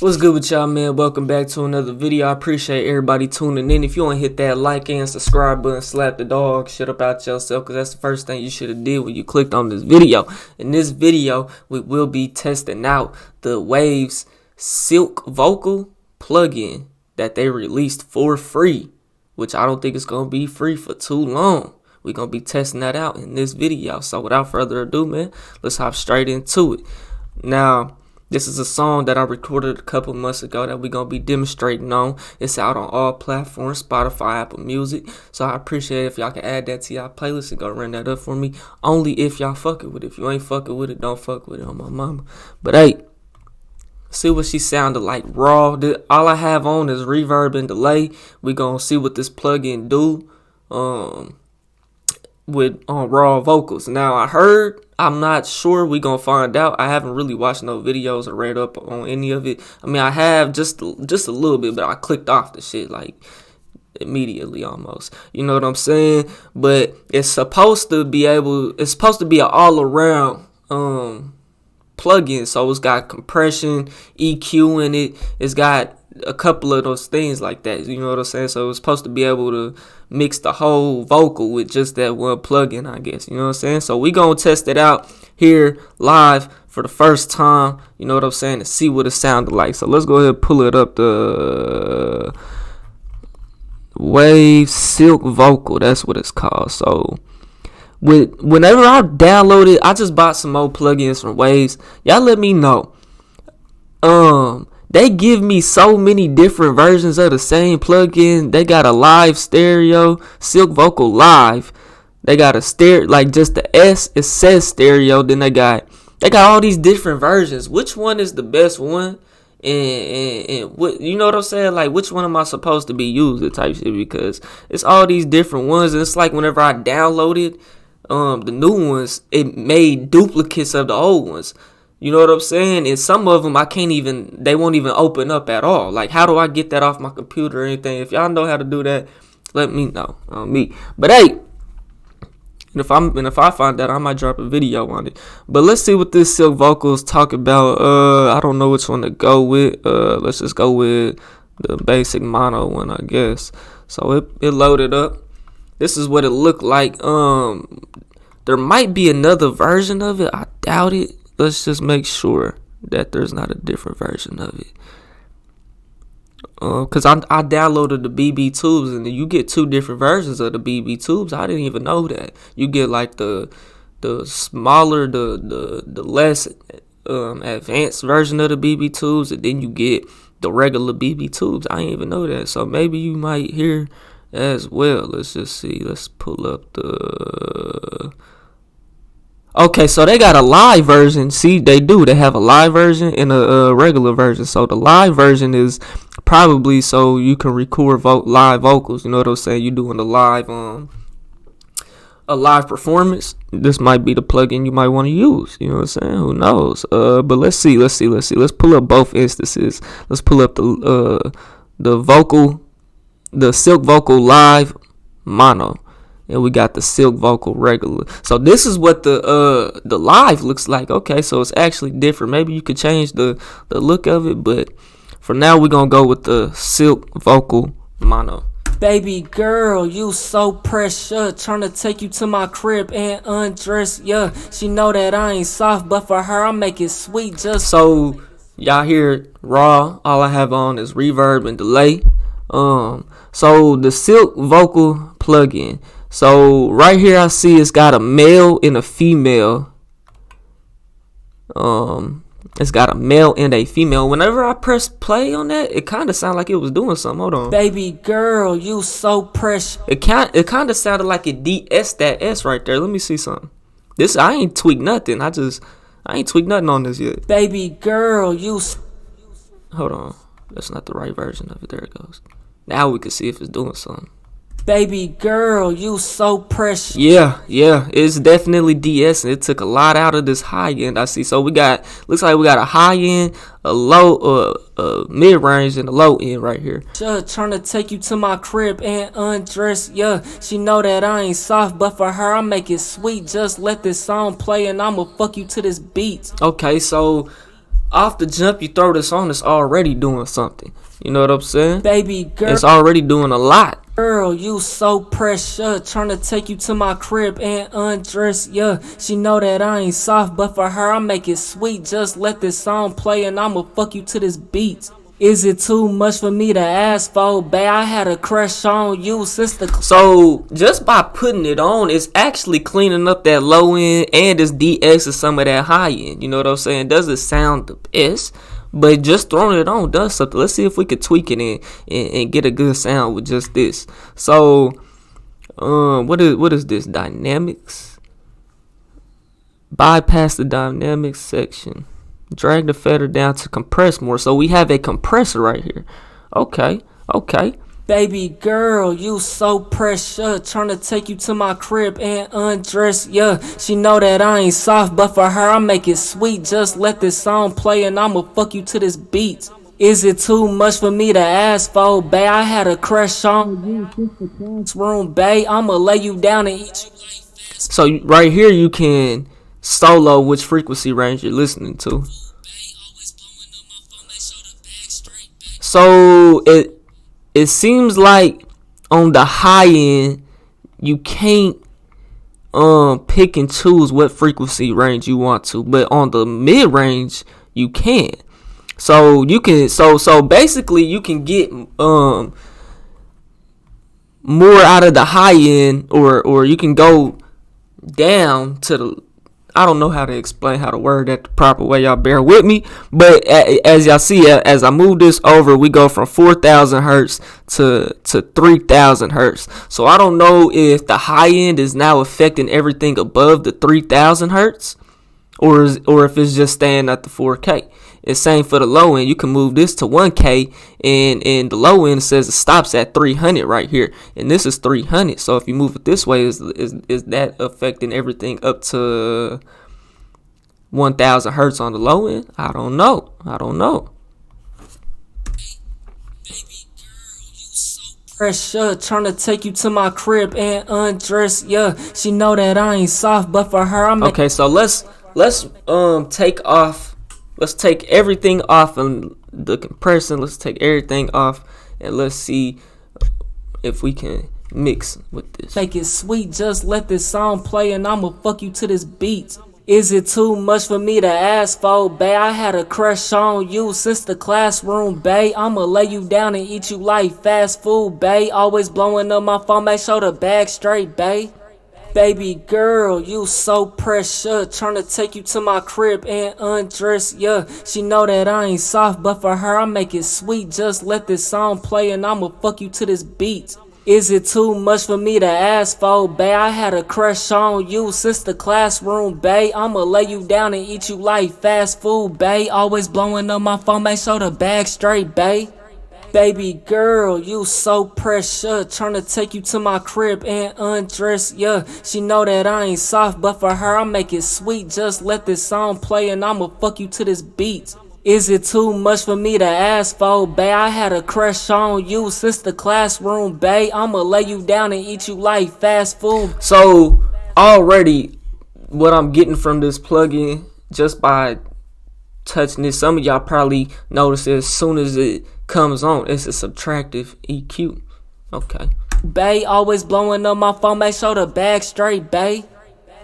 What's good with y'all, man? Welcome back to another video. I appreciate everybody tuning in. If you want to hit that like and subscribe button, slap the dog shit about yourself, because that's the first thing you should have did when you clicked on this video. In this video, we will be testing out the Waves Silk Vocal plugin that they released for free, which I don't think it's going to be free for too long. We're going to be testing that out in this video. So without further ado, man, let's hop straight into it. Now, this is a song that I recorded a couple months ago that we're going to be demonstrating on. It's out on all platforms, Spotify, Apple Music. So I appreciate it if y'all can add that to y'all playlist and go run that up for me. Only if y'all fucking with it. If you ain't fucking with it, don't fuck with it on my mama. But hey, see what she sounded like raw. All I have on is reverb and delay. We're going to see what this plugin do with raw vocals. Now I'm not sure. We gonna find out. I haven't really watched no videos or read up on any of it. I mean, I have just a little bit, but I clicked off the shit like immediately almost. You know what I'm saying? But it's supposed to be an all around plugin. So it's got compression, EQ in it. It's got a couple of those things like that. You know what I'm saying? So it's supposed to be able to mix the whole vocal with just that one plugin, I guess. You know what I'm saying? So we gonna test it out here live for the first time. You know what I'm saying? To see what it sounded like. So let's go ahead and pull it up. The Waves Silk Vocal, that's what it's called. So whenever I download it, I just bought some more plugins from Waves. Y'all let me know. They give me so many different versions of the same plugin. They got a live stereo, Silk Vocal Live. They got a stereo, like just the S, it says stereo. Then they got all these different versions. Which one is the best one? And what, you know what I'm saying? Like, which one am I supposed to be using type shit? Because it's all these different ones. And it's like whenever I downloaded the new ones, it made duplicates of the old ones. You know what I'm saying? And some of them they won't even open up at all. Like, how do I get that off my computer or anything? If y'all know how to do that, let me know. But hey, if I find that, I might drop a video on it. But let's see what this Silk Vocals talk about. I don't know which one to go with. Let's just go with the basic mono one, I guess. So it loaded up. This is what it looked like. There might be another version of it. I doubt it. Let's just make sure that there's not a different version of it. Because I downloaded the BB Tubes, and you get two different versions of the BB Tubes. I didn't even know that. You get like the smaller, the less advanced version of the BB Tubes, and then you get the regular BB Tubes. I didn't even know that. So maybe you might hear as well. Let's just see. Let's pull up the... Okay, so they got a live version. See, they do. They have a live version and a regular version. So the live version is probably so you can record live vocals. You know what I'm saying? You're doing a live performance. This might be the plugin you might want to use. You know what I'm saying? Who knows? But let's see. Let's pull up both instances. Let's pull up the Silk Vocal Live Mono. And we got the Silk Vocal regular. So this is what the live looks like. Okay, so it's actually different. Maybe you could change the look of it, but for now we're gonna go with the Silk Vocal Mono. Baby girl, you so precious. Tryna take you to my crib and undress. Yeah, she know that I ain't soft, but for her I make it sweet. Just so y'all hear it raw. All I have on is reverb and delay. So the Silk Vocal plugin. So right here I see it's got a male and a female. It's got a male and a female. Whenever I press play on that, it kind of sounded like it was doing something. Hold on. Baby girl, you so precious. It kind of sounded like it DS that S right there. Let me see something. I ain't tweaked nothing. I ain't tweaked nothing on this yet. Baby girl, you. Hold on. That's not the right version of it. There it goes. Now we can see if it's doing something. Baby girl, you so precious. Yeah, it's definitely DS, and it took a lot out of this high end. I see. So looks like we got a high end, a low, mid range, and a low end right here. Trying to take you to my crib and undress. Yeah, she know that I ain't soft, but for her I make it sweet. Just let this song play, and I'ma fuck you to this beat. Okay, so off the jump you throw this on, it's already doing something. You know what I'm saying? Baby girl, it's already doing a lot. Girl, you so precious, tryna take you to my crib and undress, yeah. She know that I ain't soft, but for her I make it sweet. Just let this song play and I'ma fuck you to this beat. Is it too much for me to ask for, babe? I had a crush on you since the... So, just by putting it on, it's actually cleaning up that low end and it's de-exing some of that high end. You know what I'm saying? Doesn't sound the best, but just throwing it on does something. Let's see if we could tweak it and get a good sound with just this. So, what is this? Dynamics? Bypass the dynamics section. Drag the feather down to compress more. So we have a compressor right here. Okay. Baby girl, you so precious, tryna take you to my crib and undress, yeah. She know that I ain't soft, but for her I make it sweet. Just let this song play and I'ma fuck you to this beat. Is it too much for me to ask for, babe? I had a crush on you since the classroom, babe. I'ma lay you down and eat you. So right here you can solo which frequency range you're listening to. So it seems like on the high end you can't pick and choose what frequency range you want to, but on the mid range you can. So you can so basically you can get more out of the high end, or you can go down to the, I don't know how to explain how to word that the proper way, y'all bear with me, but as y'all see, as I move this over, we go from 4,000 hertz to 3,000 hertz. So I don't know if the high end is now affecting everything above the 3,000 hertz or if it's just staying at the 4K. It's same for the low end. You can move this to 1K, and the low end says it stops at 300 right here, and this is 300. So if you move it this way, is that affecting everything up to 1,000 hertz on the low end? I don't know. Pressure, tryna take you to my crib and undress, yeah. She know that I ain't soft, but for her I'm okay. So let's take off. Let's take everything off and the compression. Let's take everything off and let's see if we can mix with this. Make it sweet, just let this song play and I'ma fuck you to this beat. Is it too much for me to ask for, babe? I had a crush on you since the classroom, babe. I'ma lay you down and eat you like fast food, babe. Always blowing up my phone, make sure the bag straight, babe. Baby girl, you so precious, tryna take you to my crib and undress, yeah. She know that I ain't soft, but for her I make it sweet. Just let this song play and I'ma fuck you to this beat. Is it too much for me to ask for, babe? I had a crush on you since the classroom, babe. I'ma lay you down and eat you like fast food, babe. Always blowing up my phone, make sure the bag straight, babe. Baby girl, you so precious, tryna take you to my crib and undress, yeah. She know that I ain't soft, but for her I make it sweet. Just let this song play and I'ma fuck you to this beat. Is it too much for me to ask for, babe? I had a crush on you since the classroom, babe. I'ma lay you down and eat you like fast food. So already what I'm getting from this plugin, just by touching this, some of y'all probably notice as soon as it comes on, it's a subtractive EQ. Okay. Babe, always blowing up my phone, make sure the bag straight, babe.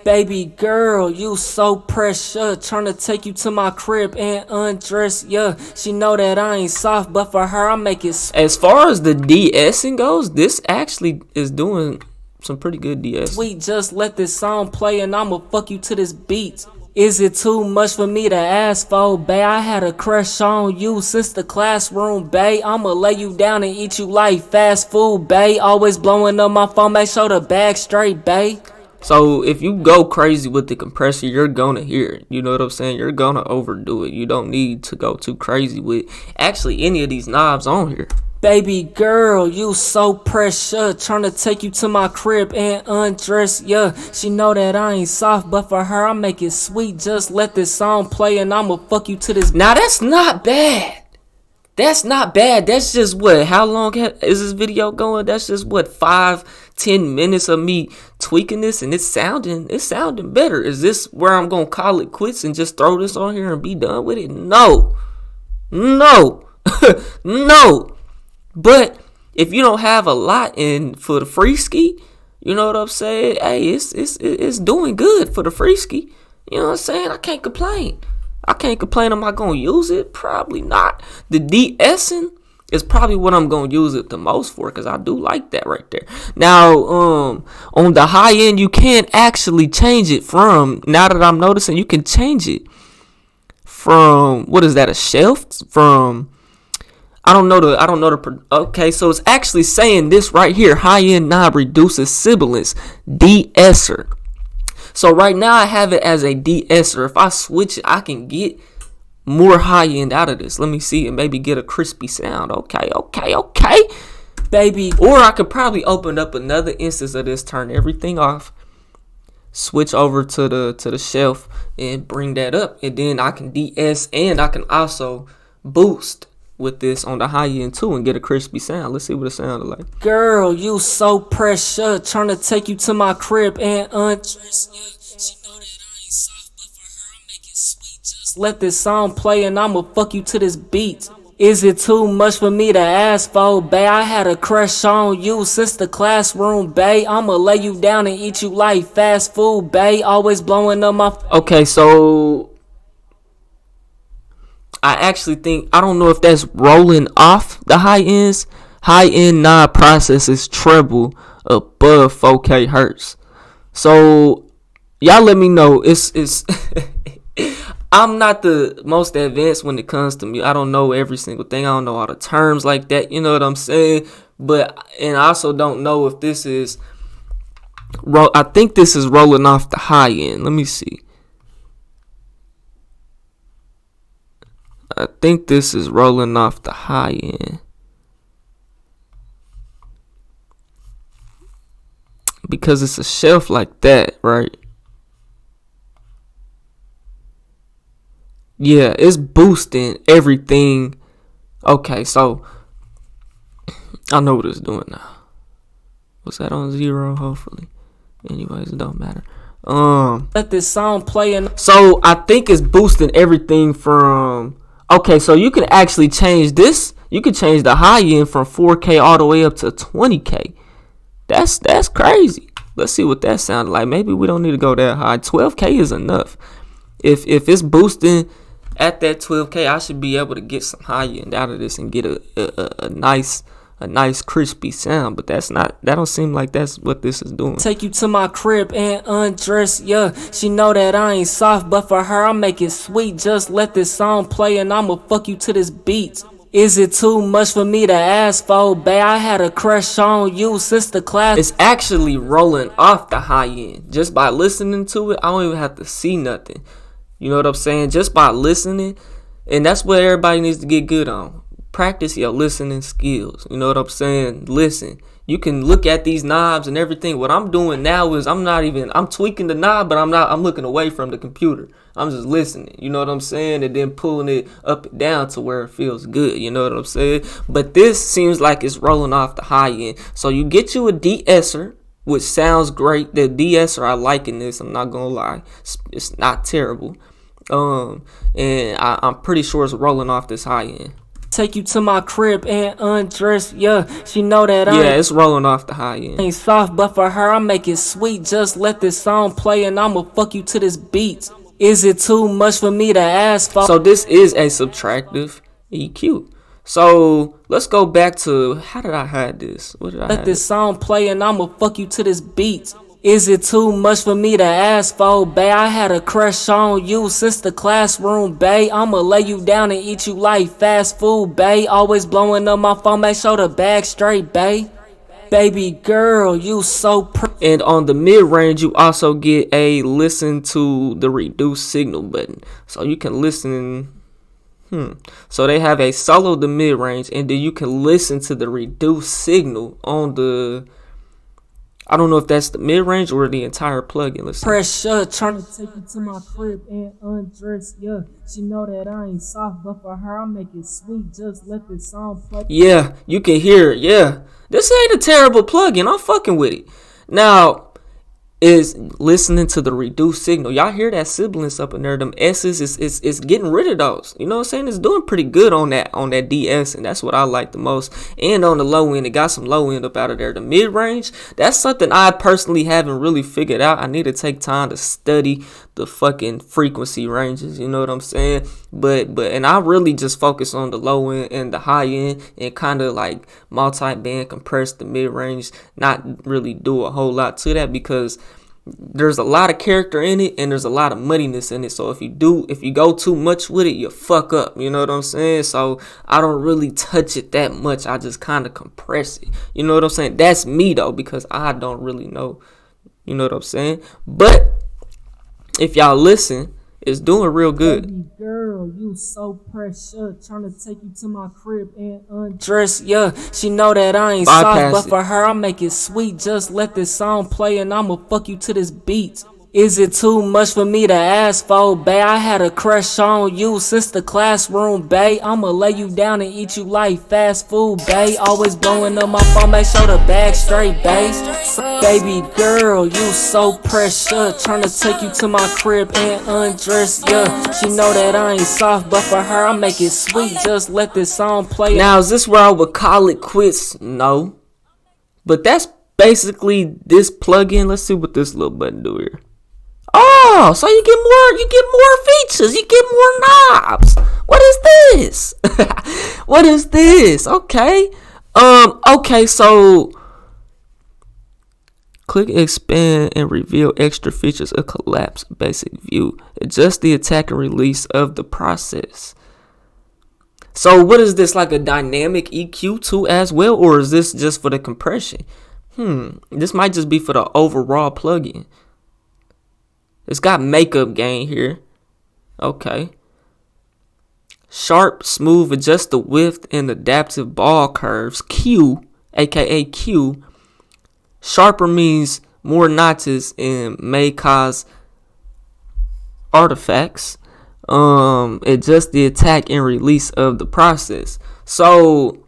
Baby girl, you so precious, tryna take you to my crib and undress, yeah. She know that I ain't soft, but for her I make it. As far as the de-essing goes, this actually is doing some pretty good de-essing. Sweet, just let this song play and I'ma fuck you to this beat. Is it too much for me to ask for, babe? I had a crush on you since the classroom, babe. I'ma lay you down and eat you like fast food, babe. Always blowing up my phone, make sure the bag straight, babe. So if you go crazy with the compressor, you're gonna hear it. You know what I'm saying? You're gonna overdo it. You don't need to go too crazy with actually any of these knobs on here. Baby girl, you so precious, tryna take you to my crib and undress, yeah. She know that I ain't soft, but for her I make it sweet. Just let this song play and I'ma fuck you to this. Now that's not bad. That's not bad. That's just what? How long is this video going? That's just what, 5 10 minutes of me tweaking this and it's sounding better. Is this where I'm gonna call it quits and just throw this on here and be done with it? No. No. No. But if you don't have a lot in for the free ski, you know what I'm saying? Hey, it's doing good for the free ski. You know what I'm saying? I can't complain. Am I gonna use it? Probably not. The de-essing is probably what I'm gonna use it the most for, because I do like that right there. Now, on the high end, you can't actually change it from. Now that I'm noticing, you can change it from, what is that? A shelf from. I don't know the. Okay, so it's actually saying this right here. High end knob reduces sibilance. De-esser. So right now I have it as a de-esser. If I switch it, I can get more high end out of this. Let me see, and maybe get a crispy sound. Okay, baby. Or I could probably open up another instance of this, turn everything off, switch over to the shelf, and bring that up, and then I can de-ess, and I can also boost with this on the high end too and get a crispy sound. Let's see what it sounded like. Girl, you so precious. Trying to take you to my crib and undress you. She know that I ain't soft, but for her I make it sweet. Just let this song play and I'ma fuck you to this beat. Is it too much for me to ask for, bae? I had a crush on you since the classroom, bae. I'ma lay you down and eat you like fast food, bae. Always blowing up my. Okay, so I actually think, I don't know if that's rolling off the high ends. High end knob processes treble above 4K hertz. So y'all let me know. It's I'm not the most advanced when it comes to me. I don't know every single thing. I don't know all the terms like that. You know what I'm saying? And I also don't know if this is. I think this is rolling off the high end. Let me see. I think this is rolling off the high end. Because it's a shelf like that, right? Yeah, it's boosting everything. Okay, so I know what it's doing now. Was that on 0? Hopefully. Anyways, it don't matter. Let this song play and. So I think it's boosting everything from. Okay, so you can actually change this. You can change the high end from 4K all the way up to 20K. That's crazy. Let's see what that sounded like. Maybe we don't need to go that high. 12K is enough. If it's boosting at that 12K, I should be able to get some high end out of this and get a nice crispy sound. But that don't seem like that's what this is doing. Take you to my crib and undress ya. She know that I ain't soft, but for her I make it sweet. Just let this song play and I'ma fuck you to this beat. Is it too much for me to ask for, bae? I had a crush on you since the class. It's actually rolling off the high end. Just by listening to it, I don't even have to see nothing. You know what I'm saying? Just by listening. And that's what everybody needs to get good on. Practice your listening skills. You know what I'm saying? Listen. You can look at these knobs and everything. What I'm doing now is I'm tweaking the knob, but I'm looking away from the computer. I'm just listening. You know what I'm saying? And then pulling it up and down to where it feels good. You know what I'm saying? But this seems like it's rolling off the high end. So you get you a de-esser, which sounds great. The de-esser, I like in this. I'm not going to lie. It's not terrible. And I'm pretty sure it's rolling off this high end. Take you to my crib and undress ya. She know that it's rolling off the high end. Ain't soft, but for her I make it sweet. Just let this song play and I'ma fuck you to this beat. Is it too much for me to ask for? So this is a subtractive EQ. So let's go back to, how did I hide this? What did I let this song play and I'ma fuck you to this beat. Is it too much for me to ask for, bae? I had a crush on you since the classroom, bae. I'ma lay you down and eat you like fast food, bae. Always blowing up my phone, make sure the bag straight, bae. Baby girl, you so And on the mid-range, you also get a listen to the reduce signal button. So you can listen. So they have a solo the mid-range, and then you can listen to the reduce signal on the I don't know if that's the mid-range or the entire plugin. Let's see. Pressure, tryna take you to my crib and undress, yeah. She know that I ain't soft, but for her I make it sweet. Just let this song play. Yeah, you can hear it. Yeah, this ain't a terrible plugin. I'm fucking with it. Now, is listening to the reduced signal. Y'all hear that sibilance up in there? Them S's is getting rid of those. You know what I'm saying? It's doing pretty good on that DS, and that's what I like the most. And on the low end, it got some low end up out of there. The mid range, that's something I personally haven't really figured out. I need to take time to study the fucking frequency ranges. You know what I'm saying? But and I really just focus on the low end and the high end, and kind of like multi-band compress the mid range. Not really do a whole lot to that because there's a lot of character in it and there's a lot of muddiness in it. So if you go too much with it, you fuck up. You know what I'm saying? So I don't really touch it that much. I just kind of compress it. You know what I'm saying? That's me though, because I don't really know. You know what I'm saying? But if y'all listen, it's doing real good. Baby girl, you so precious. Tryna take you to my crib and undress, yeah. She know that I ain't soft, but for her I make it sweet. Just let this song play and I'ma fuck you to this beat. Is it too much for me to ask for, bae? I had a crush on you since the classroom, bae. I'ma lay you down and eat you like fast food, bae. Always blowing up my phone, make sure the bag straight, bae. Baby girl, you so precious. Tryna take you to my crib and undress, yeah. She know that I ain't soft, but for her I make it sweet. Just let this song play. Now, is this where I would call it quits? No. But that's basically this plugin. Let's see what this little button do here. Oh, so you get more features, you get more knobs. What is this? What is this? Okay. Okay, so click expand and reveal extra features of collapse basic view. Adjust the attack and release of the process. So what is this, like a dynamic EQ too as well, or is this just for the compression? This might just be for the overall plugin. It's got makeup gain here. Okay. Sharp, smooth, adjust the width and adaptive ball curves. Q, aka Q. Sharper means more notches and may cause artifacts. Adjust the attack and release of the process. So,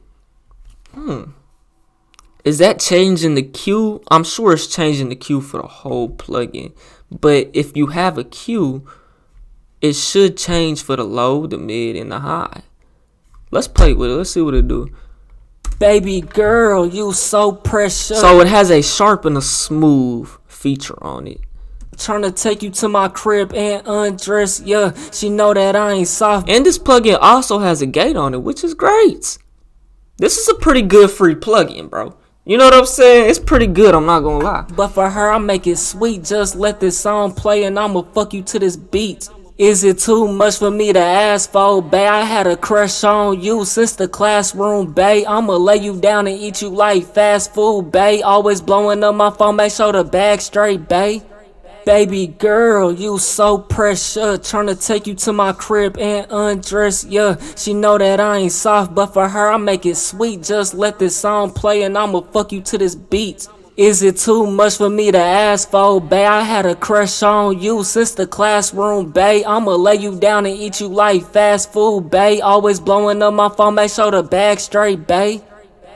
is that changing the Q? I'm sure it's changing the Q for the whole plugin. But if you have a Q, it should change for the low, the mid, and the high. Let's play with it. Let's see what it do. Baby girl, you so precious. So it has a sharp and a smooth feature on it. Tryna take you to my crib and undress, yeah. She know that I ain't soft. And this plugin also has a gate on it, which is great. This is a pretty good free plugin, bro. You know what I'm saying? It's pretty good, I'm not gonna lie. But for her, I make it sweet. Just let this song play and I'ma fuck you to this beat. Is it too much for me to ask for, bae? I had a crush on you since the classroom, bae. I'ma lay you down and eat you like fast food, bae. Always blowing up my phone, make sure the bag straight, bae. Baby girl, you so precious. Tryna take you to my crib and undress, yeah. She know that I ain't soft, but for her I make it sweet. Just let this song play and I'ma fuck you to this beat. Is it too much for me to ask for, bae? I had a crush on you since the classroom, bae. I'ma lay you down and eat you like fast food, bae. Always blowing up my phone, make sure the bag straight, bae.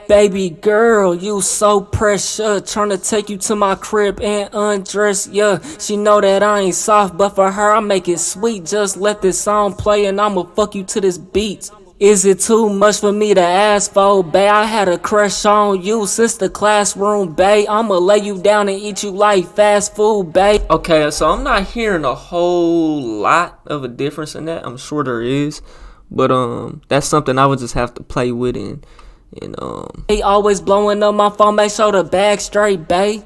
Baby girl, you so precious. Tryna take you to my crib and undress, yeah. She know that I ain't soft, but for her I make it sweet. Just let this song play and I'ma fuck you to this beat. Is it too much for me to ask for, bae? I had a crush on you since the classroom, bae. I'ma lay you down and eat you like fast food, bae. Okay, so I'm not hearing a whole lot of a difference in that. I'm sure there is, but that's something I would just have to play with and He always blowing up my phone, make sure the bag straight, bae.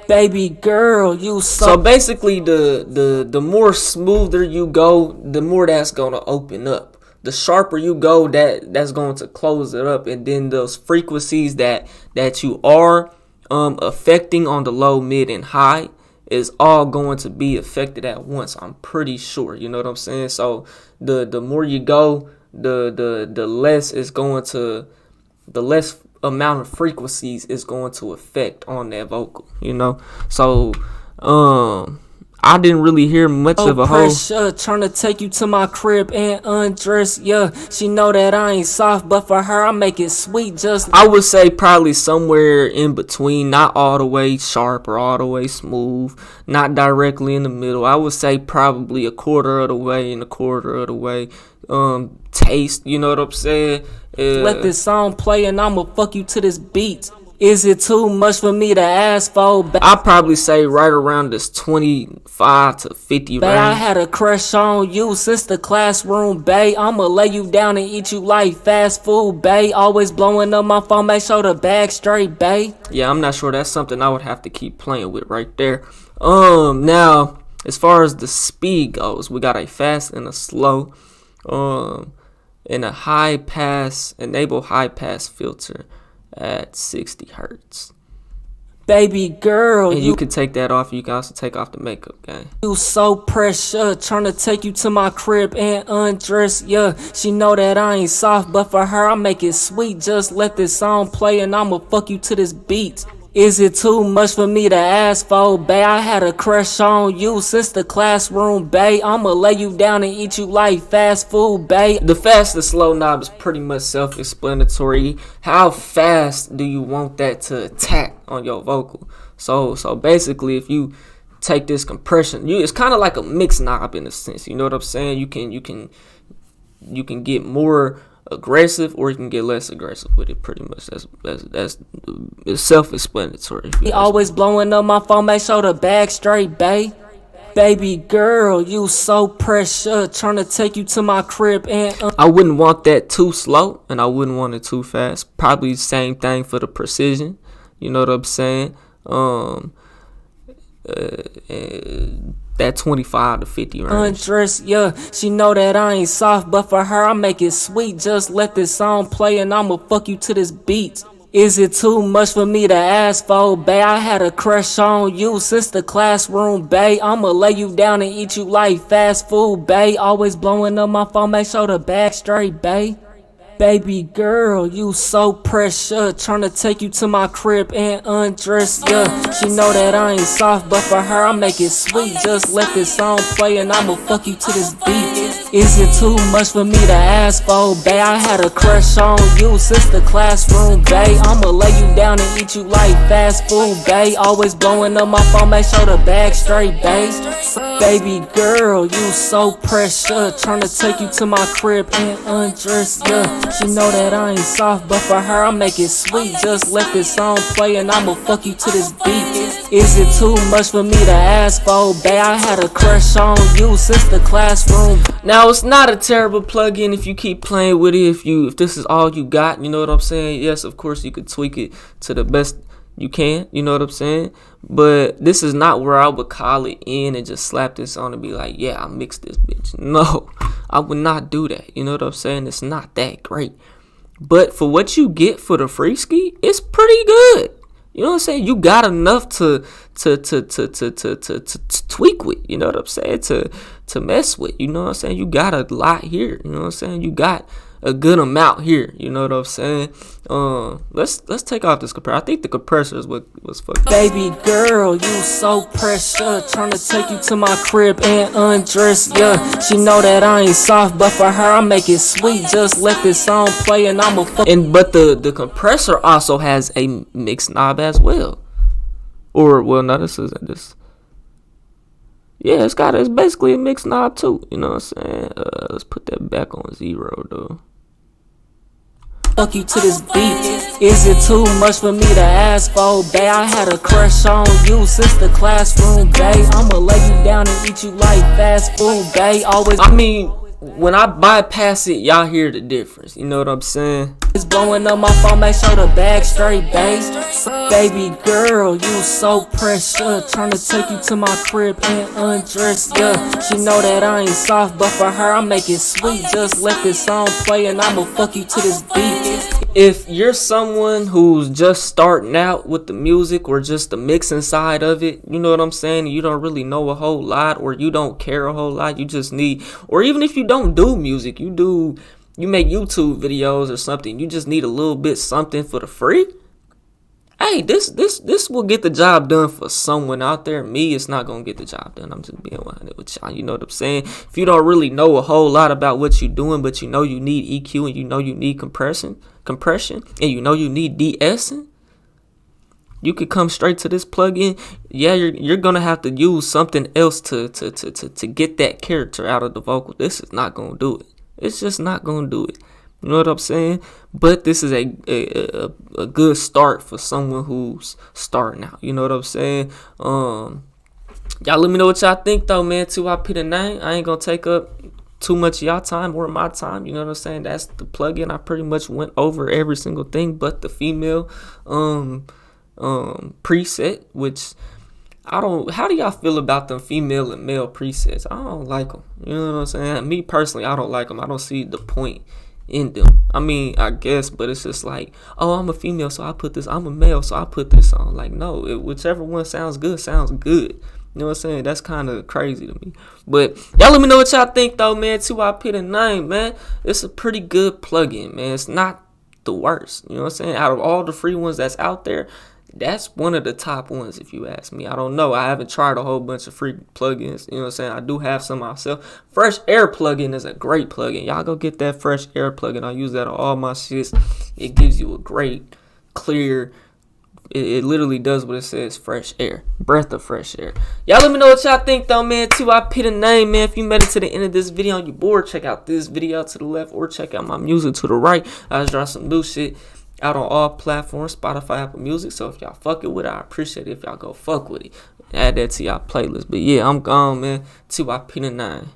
Baby girl, you so basically the more smoother you go, the more that's gonna open up. The sharper you go, that's going to close it up, and then those frequencies that you are affecting on the low, mid, and high is all going to be affected at once. I'm pretty sure. You know what I'm saying? So the more you go, the less it's going to, the less amount of frequencies is going to affect on that vocal, So, I didn't really hear much of a whole. Pressure, tryna take you to my crib and undress, yeah. She know that I ain't soft, but for her I make it sweet. I would say probably somewhere in between, not all the way sharp or all the way smooth, not directly in the middle. I would say probably a quarter of the way and a quarter of the way. Taste, you know what I'm saying? Let this song play and I'ma fuck you to this beat. Is it too much for me to ask for? I'll probably say right around this 25 to 50 range. I had a crush on you since the classroom, bae. I'ma lay you down and eat you like fast food, bae. Always blowing up my phone, make sure the bag straight, bae. Yeah, I'm not sure. That's something I would have to keep playing with right there. Now, as far as the speed goes, we got a fast and a slow. And a high pass, enable high pass filter at 60 hertz. Baby girl, and you can take that off. You can also take off the makeup, gang. You so pressure, tryna take you to my crib and undress, yeah. She know that I ain't soft, but for her I make it sweet. Just let this song play and I'ma fuck you to this beat. Is it too much for me to ask for, bae? I had a crush on you since the classroom, bae. I'ma lay you down and eat you like fast food, bae. The fast and slow knob is pretty much self-explanatory. How fast do you want that to attack on your vocal? So basically, if you take this compression, it's kind of like a mix knob in a sense. You know what I'm saying? You can get more aggressive or you can get less aggressive with it. Pretty much that's it's self-explanatory. He always blowing up my phone, make sure the bag straight, bae. Baby girl, you so pressure, tryna take you to my crib and I wouldn't want that too slow and I wouldn't want it too fast. Probably same thing for the precision. You know what I'm saying? That 25 to 50 range. Undress, yeah. She know that I ain't soft, but for her I make it sweet. Just let this song play and I'ma fuck you to this beat. Is it too much for me to ask for, bae? I had a crush on you since the classroom, bae. I'ma lay you down and eat you like fast food, bae. Always blowing up my phone, make sure the bag straight, bae. Baby girl, you so pressure, tryna take you to my crib and undress, yeah. She know that I ain't soft, but for her I make it sweet. Just let this song play and I'ma fuck you to this beat. Is it too much for me to ask for, bae? I had a crush on you since the classroom, bae. I'ma lay you down and eat you like fast food, bae. Always blowing up my phone, make sure the bag straight, bae. Baby girl, you so pressure, tryna take you to my crib and undress, yeah. She know that I ain't soft, but for her I make it sweet. Just let this song play and I'ma fuck you to this beat. Is it too much for me to ask for, bae? I had a crush on you since the classroom. Now it's not a terrible plugin if you keep playing with it. If this is all you got, you know what I'm saying? Yes, of course you could tweak it to the best you can, you know what I'm saying? But this is not where I would call it in and just slap this on and be like, yeah, I mixed this bitch. No, I would not do that. You know what I'm saying? It's not that great. But for what you get for the free ski, it's pretty good. You know what I'm saying? You got enough to tweak with, you know what I'm saying? To mess with, you know what I'm saying? You got a lot here, you know what I'm saying? You got a good amount here, you know what I'm saying? Let's take off this compressor. I think the compressor is what was fucked. Baby girl, you so pressure, tryna take you to my crib and undress, yeah. She know that I ain't soft, but for her I make it sweet. Just let this song play and I'ma fuck. But the compressor also has a mix knob as well. Or well, no, this isn't this. Yeah, it's basically a mix knob too. You know what I'm saying? Let's put that back on 0 though. Fuck you to this beat. Is it too much for me to ask for, bae? I had a crush on you since the classroom, bae. I'ma lay you down and eat you like fast food, bae. Always. I mean, when I bypass it, y'all hear the difference. You know what I'm saying? It's blowing up my phone, make sure the bag straight, bae. Baby girl, you so pressure, tryna take you to my crib and undress, yeah. She know that I ain't soft, but for her I make it sweet. Just let this song play and I'ma fuck you to this beat. If you're someone who's just starting out with the music or just the mixing side of it, you know what I'm saying? You don't really know a whole lot or you don't care a whole lot. You just need, or even if you don't do music, you do You make YouTube videos or something. You just need a little bit something for the free. Hey, this will get the job done for someone out there. Me, it's not gonna get the job done. I'm just being 100 with y'all. You know what I'm saying? If you don't really know a whole lot about what you're doing, but you know you need EQ and you know you need compression, and you know you need de-essing, you could come straight to this plugin. Yeah, you're gonna have to use something else to get that character out of the vocal. This is not gonna do it. It's just not gonna do it. You know what I'm saying? But this is a good start for someone who's starting out. You know what I'm saying? Y'all let me know what y'all think though, man. 2IP9. I ain't gonna take up too much of y'all time or my time. You know what I'm saying? That's the plugin. I pretty much went over every single thing but the female preset, which I don't. How do y'all feel about them female and male presets? I don't like them. You know what I'm saying? Me personally, I don't like them. I don't see the point in them. I mean, I guess, but it's just like, oh, I'm a female, so I put this. I'm a male, so I put this on. Like, no, whichever one sounds good, sounds good. You know what I'm saying? That's kind of crazy to me. But y'all let me know what y'all think though, man. 2IP9, man. It's a pretty good plugin, man. It's not the worst. You know what I'm saying? Out of all the free ones that's out there, that's one of the top ones, if you ask me. I don't know. I haven't tried a whole bunch of free plugins. You know what I'm saying? I do have some myself. Fresh Air plugin is a great plugin. Y'all go get that Fresh Air plugin. I use that on all my shits. It gives you a great, clear, it literally does what it says, fresh air. Breath of fresh air. Y'all let me know what y'all think though, man. 2IP9, man. If you made it to the end of this video and you bored, check out this video to the left or check out my music to the right. I just dropped some new shit out on all platforms, Spotify, Apple Music. So if y'all fuck it with it, I appreciate it if y'all go fuck with it. Add that to y'all playlist. But yeah, I'm gone, man. 2IP9.